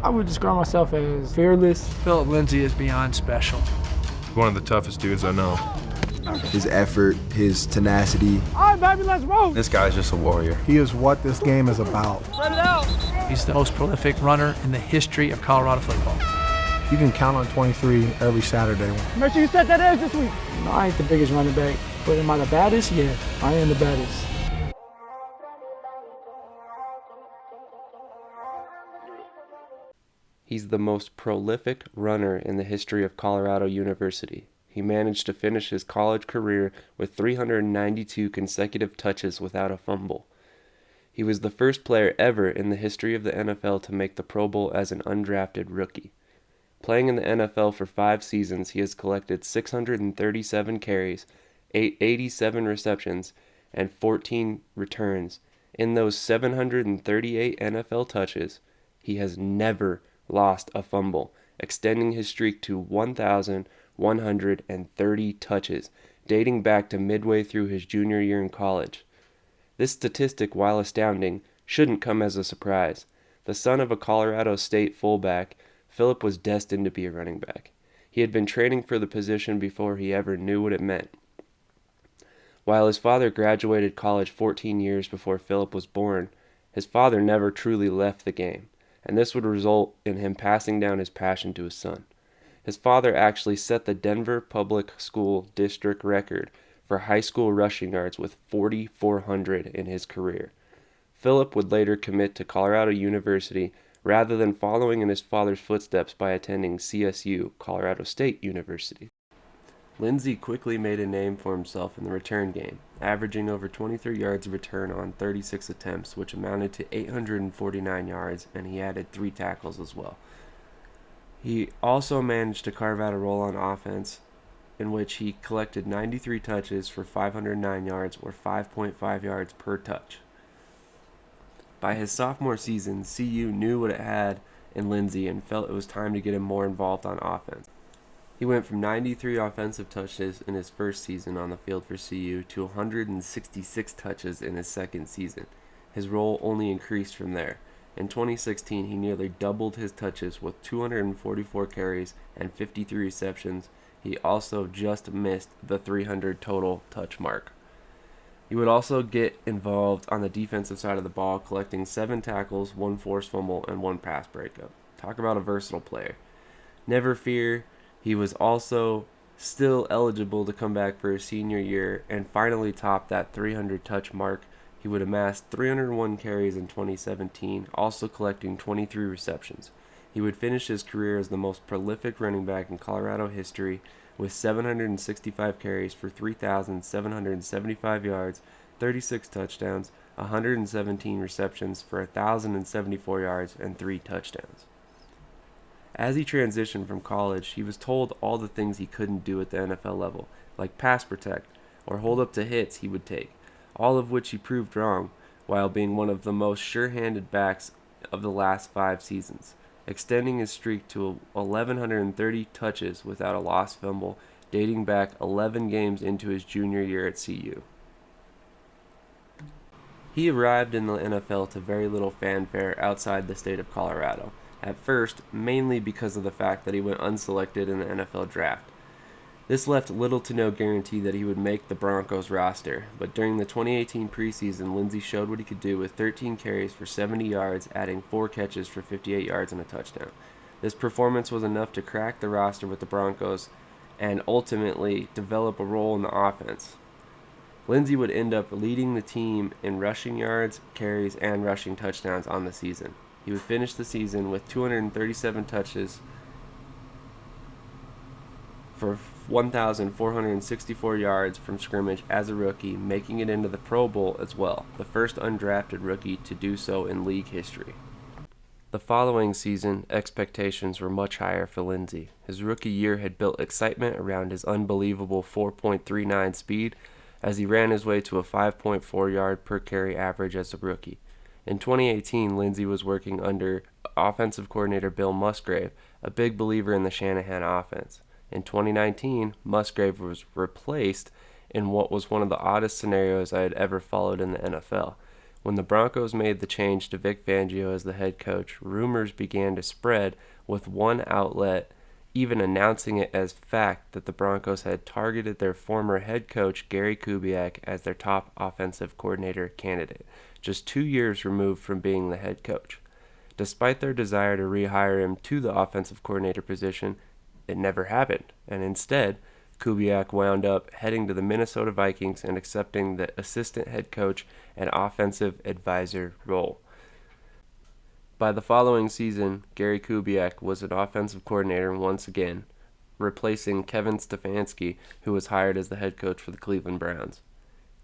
I would describe myself as fearless. Phillip Lindsay is beyond special. One of the toughest dudes I know. His effort, his tenacity. All right, baby, let's roll. This guy's just a warrior. He is what this game is about. Let it out. He's the most prolific runner in the history of Colorado football. You can count on 23 every Saturday. Make sure you set that edge this week. No, I ain't the biggest running back, but am I the baddest? Yeah, I am the baddest. He's the most prolific runner in the history of Colorado University. He managed to finish his college career with 392 consecutive touches without a fumble. He was the first player ever in the history of the NFL to make the Pro Bowl as an undrafted rookie. Playing in the NFL for 5 seasons, he has collected 637 carries, 87 receptions, and 14 returns. In those 738 NFL touches, he has never lost a fumble, extending his streak to 1,130 touches, dating back to midway through his junior year in college. This statistic, while astounding, shouldn't come as a surprise. The son of a Colorado State fullback, Phillip was destined to be a running back. He had been training for the position before he ever knew what it meant. While his father graduated college 14 years before Phillip was born, his father never truly left the game, and this would result in him passing down his passion to his son. His father actually set the Denver Public School District record for high school rushing yards with 4,400 in his career. Phillip would later commit to Colorado University rather than following in his father's footsteps by attending CSU, Colorado State University. Lindsay quickly made a name for himself in the return game, averaging over 23 yards of return on 36 attempts, which amounted to 849 yards, and he added 3 tackles as well. He also managed to carve out a role on offense in which he collected 93 touches for 509 yards, or 5.5 yards per touch. By his sophomore season, CU knew what it had in Lindsay and felt it was time to get him more involved on offense. He went from 93 offensive touches in his first season on the field for CU to 166 touches in his second season. His role only increased from there. In 2016, he nearly doubled his touches with 244 carries and 53 receptions. He also just missed the 300 total touch mark. He would also get involved on the defensive side of the ball, collecting 7 tackles, 1 forced fumble, and 1 pass breakup. Talk about a versatile player. Never fear, he was also still eligible to come back for his senior year and finally top that 300 touch mark. He would amass 301 carries in 2017, also collecting 23 receptions. He would finish his career as the most prolific running back in Colorado history with 765 carries for 3,775 yards, 36 touchdowns, 117 receptions for 1,074 yards, and 3 touchdowns. As he transitioned from college, he was told all the things he couldn't do at the NFL level, like pass protect or hold up to hits he would take, all of which he proved wrong, while being one of the most sure-handed backs of the last 5 seasons, extending his streak to 1,130 touches without a lost fumble, dating back 11 games into his junior year at CU. He arrived in the NFL to very little fanfare outside the state of Colorado, at first mainly because of the fact that he went unselected in the NFL draft. This left little to no guarantee that he would make the Broncos roster, but during the 2018 preseason, Lindsay showed what he could do with 13 carries for 70 yards, adding 4 catches for 58 yards and a touchdown. This performance was enough to crack the roster with the Broncos and ultimately develop a role in the offense. Lindsay would end up leading the team in rushing yards, carries, and rushing touchdowns on the season. He would finish the season with 237 touches for 1,464 yards from scrimmage as a rookie, making it into the Pro Bowl as well, the first undrafted rookie to do so in league history. The following season, expectations were much higher for Lindsay. His rookie year had built excitement around his unbelievable 4.39 speed as he ran his way to a 5.4 yard per carry average as a rookie. In 2018, Lindsay was working under offensive coordinator Bill Musgrave, a big believer in the Shanahan offense. In 2019, Musgrave was replaced in what was one of the oddest scenarios I had ever followed in the NFL. When the Broncos made the change to Vic Fangio as the head coach, rumors began to spread, with one outlet even announcing it as fact that the Broncos had targeted their former head coach Gary Kubiak as their top offensive coordinator candidate, just 2 years removed from being the head coach. Despite their desire to rehire him to the offensive coordinator position, it never happened, and instead, Kubiak wound up heading to the Minnesota Vikings and accepting the assistant head coach and offensive advisor role. By the following season, Gary Kubiak was an offensive coordinator once again, replacing Kevin Stefanski, who was hired as the head coach for the Cleveland Browns.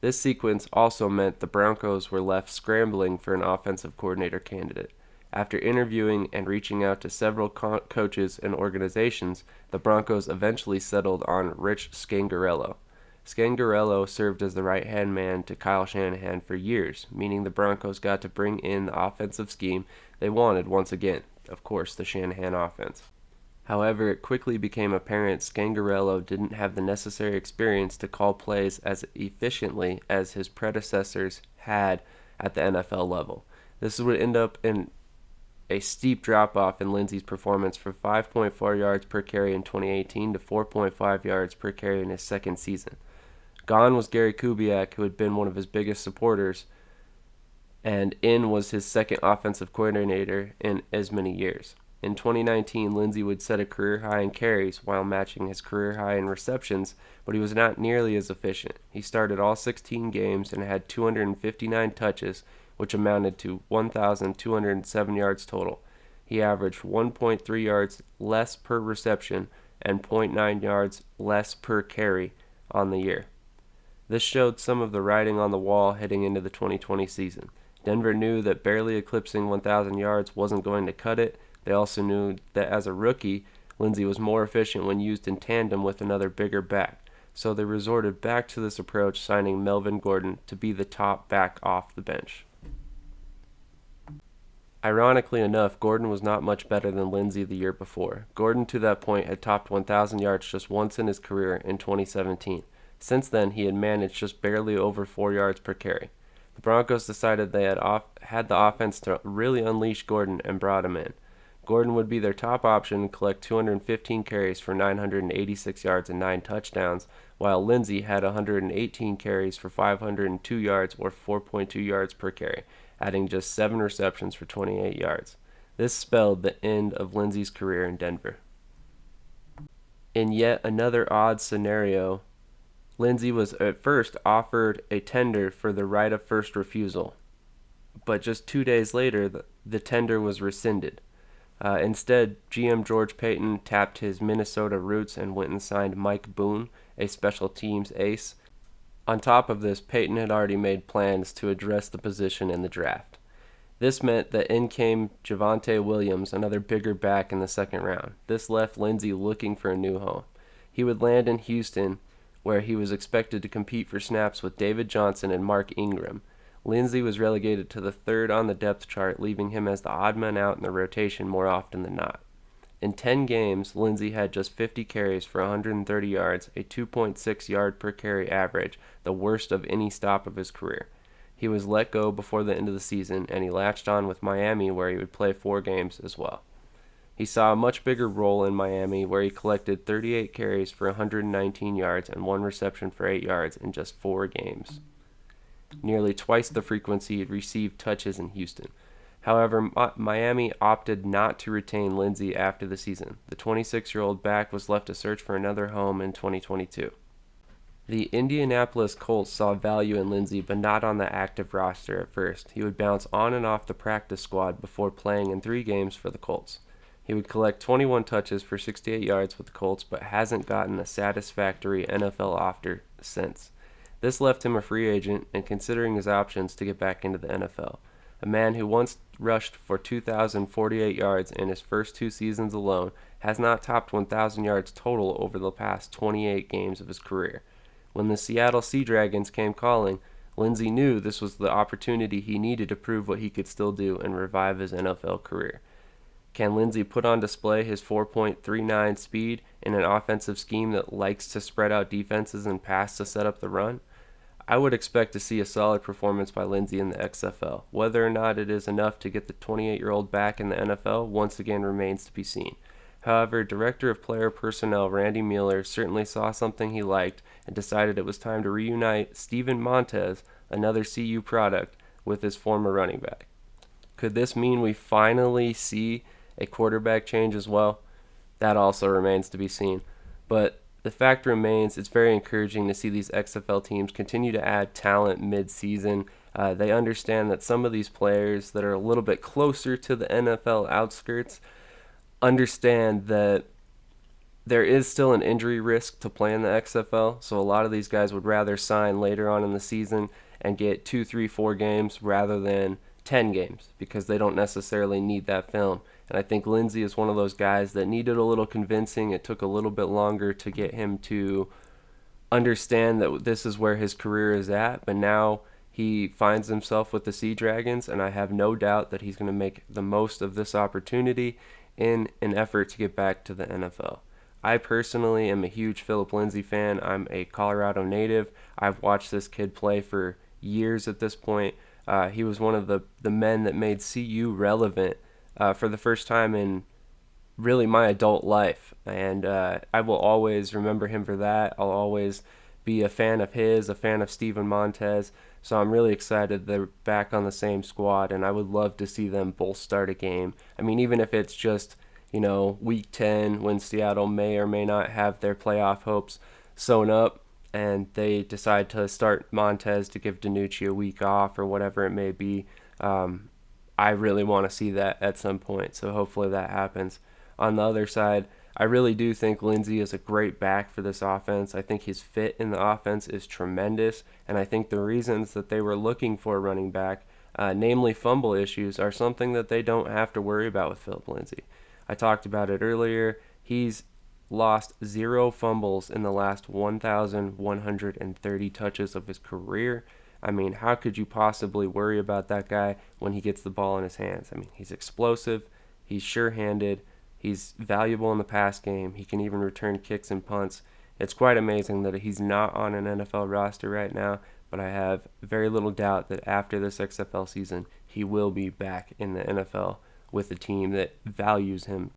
This sequence also meant the Broncos were left scrambling for an offensive coordinator candidate. After interviewing and reaching out to several coaches and organizations, the Broncos eventually settled on Rich Scangarello. Scangarello served as the right-hand man to Kyle Shanahan for years, meaning the Broncos got to bring in the offensive scheme they wanted once again, of course, the Shanahan offense. However, it quickly became apparent Scangarello didn't have the necessary experience to call plays as efficiently as his predecessors had at the NFL level. This would end up in a steep drop-off in Lindsay's performance from 5.4 yards per carry in 2018 to 4.5 yards per carry in his second season. Gone was Gary Kubiak, who had been one of his biggest supporters, and in was his second offensive coordinator in as many years. In 2019, Lindsay would set a career high in carries while matching his career high in receptions, but he was not nearly as efficient. He started all 16 games and had 259 touches, which amounted to 1,207 yards total. He averaged 1.3 yards less per reception and 0.9 yards less per carry on the year. This showed some of the writing on the wall heading into the 2020 season. Denver knew that barely eclipsing 1,000 yards wasn't going to cut it. They also knew that as a rookie, Lindsay was more efficient when used in tandem with another bigger back. So they resorted back to this approach, signing Melvin Gordon to be the top back off the bench. Ironically enough, Gordon was not much better than Lindsay the year before. Gordon to that point had topped 1,000 yards just once in his career in 2017. Since then, he had managed just barely over 4 yards per carry. The Broncos decided they had the offense to really unleash Gordon and brought him in. Gordon would be their top option and collect 215 carries for 986 yards and 9 touchdowns, while Lindsay had 118 carries for 502 yards or 4.2 yards per carry, adding just 7 receptions for 28 yards. This spelled the end of Lindsay's career in Denver. In yet another odd scenario, Lindsay was at first offered a tender for the right of first refusal, but just 2 days later, the tender was rescinded. Instead, GM George Paton tapped his Minnesota roots and went and signed Mike Boone, a special teams ace. On top of this, Paton had already made plans to address the position in the draft. This meant that in came Javonte Williams, another bigger back in the second round. This left Lindsay looking for a new home. He would land in Houston, where he was expected to compete for snaps with David Johnson and Mark Ingram. Lindsay was relegated to the third on the depth chart, leaving him as the odd man out in the rotation more often than not. In 10 games, Lindsay had just 50 carries for 130 yards, a 2.6 yard per carry average, the worst of any stop of his career. He was let go before the end of the season, and he latched on with Miami, where he would play 4 games as well. He saw a much bigger role in Miami, where he collected 38 carries for 119 yards and 1 reception for 8 yards in just 4 games. Nearly twice the frequency he received touches in Houston. However, Miami opted not to retain Lindsay after the season. The 26-year-old back was left to search for another home in 2022. The Indianapolis Colts saw value in Lindsay, but not on the active roster at first. He would bounce on and off the practice squad before playing in 3 games for the Colts. He would collect 21 touches for 68 yards with the Colts, but hasn't gotten a satisfactory NFL offer since. This left him a free agent and considering his options to get back into the NFL. A man who once rushed for 2,048 yards in his first 2 seasons alone has not topped 1,000 yards total over the past 28 games of his career. When the Seattle Sea Dragons came calling, Lindsay knew this was the opportunity he needed to prove what he could still do and revive his NFL career. Can Lindsay put on display his 4.39 speed in an offensive scheme that likes to spread out defenses and pass to set up the run? I would expect to see a solid performance by Lindsay in the XFL. Whether or not it is enough to get the 28-year-old back in the NFL once again remains to be seen. However, Director of Player Personnel Randy Mueller certainly saw something he liked and decided it was time to reunite Steven Montez, another CU product, with his former running back. Could this mean we finally see a quarterback change as well? That also remains to be seen. But the fact remains, it's very encouraging to see these XFL teams continue to add talent mid-season. They understand that some of these players that are a little bit closer to the NFL outskirts understand that there is still an injury risk to play in the XFL, so a lot of these guys would rather sign later on in the season and get 2, 3, 4 games rather than 10 games because they don't necessarily need that film. And I think Lindsay is one of those guys that needed a little convincing. It took a little bit longer to get him to understand that this is where his career is at, but now he finds himself with the Sea Dragons, and I have no doubt that he's going to make the most of this opportunity in an effort to get back to the NFL. I personally am a huge Phillip Lindsay fan. I'm a Colorado native. I've watched this kid play for years at this point. He was one of the men that made CU relevant for the first time in really my adult life. And I will always remember him for that. I'll always be a fan of his, a fan of Steven Montez. So I'm really excited they're back on the same squad, and I would love to see them both start a game. I mean, even if it's just, week 10 when Seattle may or may not have their playoff hopes sewn up, and they decide to start Montez to give DiNucci a week off or whatever it may be. I really want to see that at some point, so hopefully that happens. On the other side, I really do think Lindsay is a great back for this offense. I think his fit in the offense is tremendous, and I think the reasons that they were looking for a running back, namely fumble issues, are something that they don't have to worry about with Phillip Lindsay. I talked about it earlier. He's lost 0 fumbles in the last 1,130 touches of his career. I mean, how could you possibly worry about that guy when he gets the ball in his hands? I mean, he's explosive, he's sure-handed, he's valuable in the pass game, he can even return kicks and punts. It's quite amazing that he's not on an NFL roster right now, but I have very little doubt that after this XFL season, he will be back in the NFL with a team that values him